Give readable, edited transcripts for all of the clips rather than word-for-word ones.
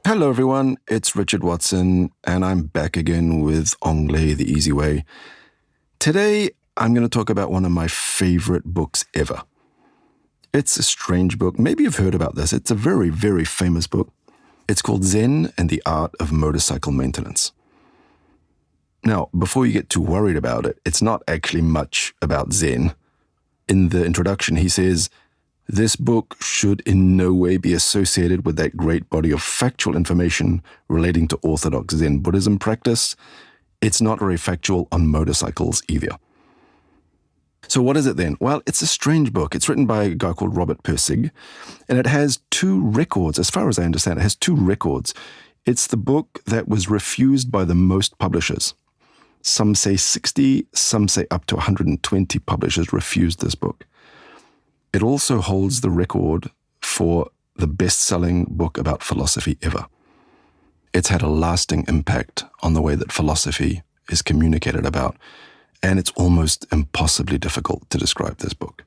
Hello everyone, it's Richard Watson, and I'm back again with Anglais the Easy Way. Today, I'm going to talk about one of my favorite books ever. It's a strange book. Maybe you've heard about this. It's a very, very famous book. It's called Zen and the Art of Motorcycle Maintenance. Now, before you get too worried about it, it's not actually much about Zen. In the introduction, he says, this book should in no way be associated with that great body of factual information relating to orthodox Zen Buddhism practice. It's not very factual on motorcycles either. So what is it then? Well, it's a strange book. It's written by a guy called Robert Pirsig, and it has two records. As far as I understand, it has two records. It's the book that was refused by the most publishers. Some say 60, some say up to 120 publishers refused this book. It also holds the record for the best-selling book about philosophy ever. It's had a lasting impact on the way that philosophy is communicated about, and it's almost impossibly difficult to describe this book.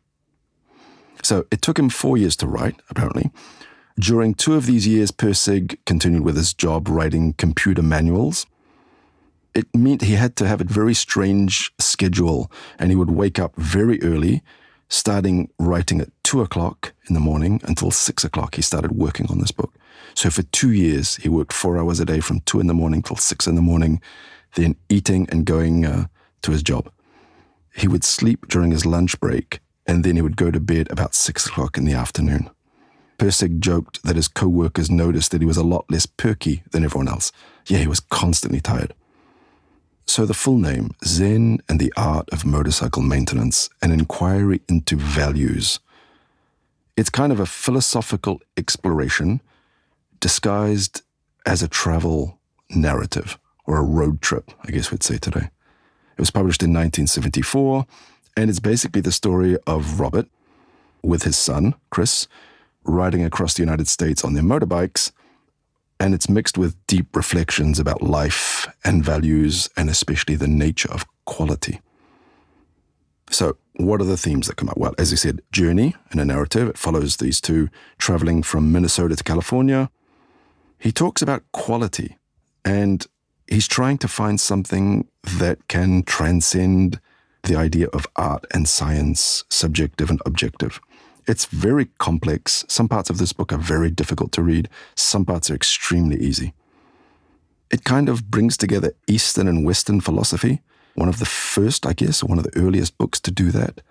So it took him 4 years to write, apparently. During 2 of these years, Pirsig continued with his job writing computer manuals. It meant he had to have a very strange schedule, and he would wake up very early, starting writing at 2 o'clock in the morning until 6 o'clock. He started working on this book. So for 2 years, he worked 4 hours a day from 2 in the morning till 6 in the morning, then eating and going to his job. He would sleep during his lunch break, and then he would go to bed about 6 o'clock in the afternoon. Pirsig joked that his co-workers noticed that he was a lot less perky than everyone else. Yeah, he was constantly tired. So the full name, Zen and the Art of Motorcycle Maintenance, an inquiry into values. It's kind of a philosophical exploration disguised as a travel narrative, or a road trip, I guess we'd say today. It was published in 1974, and it's basically the story of Robert with his son, Chris, riding across the United States on their motorbikes, and it's mixed with deep reflections about life and values, and especially the nature of quality. So what are the themes that come up? Well, as I said, journey and a narrative. It follows these two traveling from Minnesota to California. He talks about quality, and he's trying to find something that can transcend the idea of art and science, subjective and objective. It's very complex. Some parts of this book are very difficult to read. Some parts are extremely easy. It kind of brings together Eastern and Western philosophy, one of the first, I guess, or one of the earliest books to do that.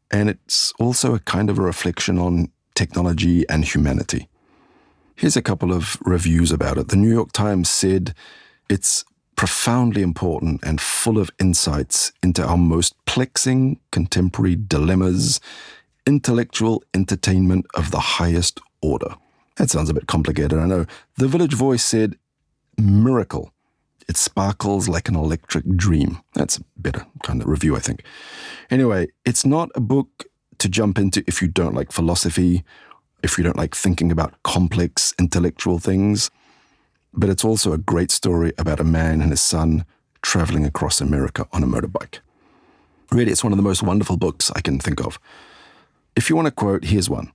And it's also a kind of a reflection on technology and humanity. Here's a couple of reviews about it. The New York Times said it's profoundly important and full of insights into our most perplexing contemporary dilemmas, intellectual entertainment of the highest order. That sounds a bit complicated, I know. The Village Voice said, miracle. It sparkles like an electric dream. That's a better kind of review, I think. Anyway, it's not a book to jump into if you don't like philosophy, if you don't like thinking about complex intellectual things, but it's also a great story about a man and his son traveling across America on a motorbike. Really, it's one of the most wonderful books I can think of. If you want a quote, here's one.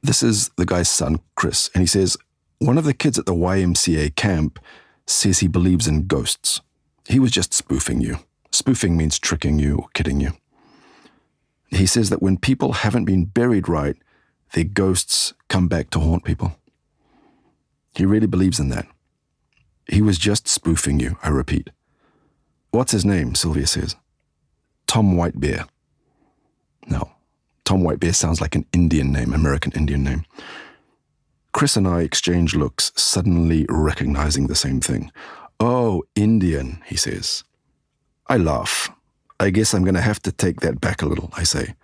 This is the guy's son, Chris, and he says, one of the kids at the YMCA camp says he believes in ghosts. He was just spoofing you. Spoofing means tricking you or kidding you. He says that when people haven't been buried right, their ghosts come back to haunt people. He really believes in that. He was just spoofing you, I repeat. What's his name, Sylvia says. Tom Whitebear. No. Tom Whitebear sounds like an Indian name, American Indian name. Chris and I exchange looks, suddenly recognizing the same thing. Oh, Indian, he says. I laugh. I guess I'm going to have to take that back a little, I say.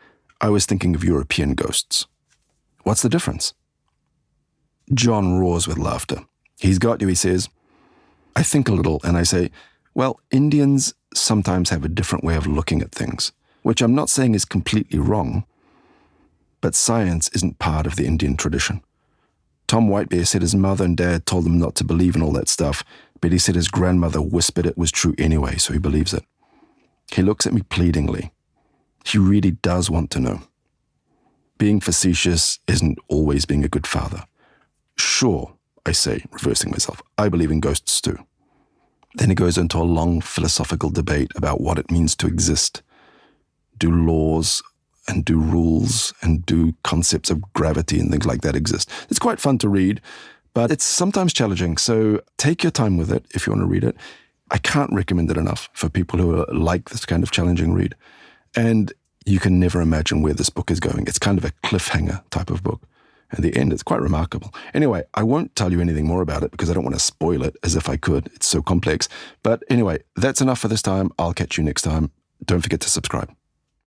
I was thinking of European ghosts. What's the difference? John roars with laughter. He's got you, he says. I think a little, and I say, well, Indians sometimes have a different way of looking at things, which I'm not saying is completely wrong. But science isn't part of the Indian tradition. Tom Whitebear said his mother and dad told him not to believe in all that stuff, but he said his grandmother whispered it was true anyway, so he believes it. He looks at me pleadingly. He really does want to know. Being facetious isn't always being a good father. Sure, I say, reversing myself, I believe in ghosts too. Then he goes into a long philosophical debate about what it means to exist. Do laws and do rules and do concepts of gravity and things like that exist? It's quite fun to read, but it's sometimes challenging. So take your time with it if you want to read it. I can't recommend it enough for people who like this kind of challenging read. And you can never imagine where this book is going. It's kind of a cliffhanger type of book. And the end is quite remarkable. Anyway, I won't tell you anything more about it because I don't want to spoil it as if I could. It's so complex. But anyway, that's enough for this time. I'll catch you next time. Don't forget to subscribe.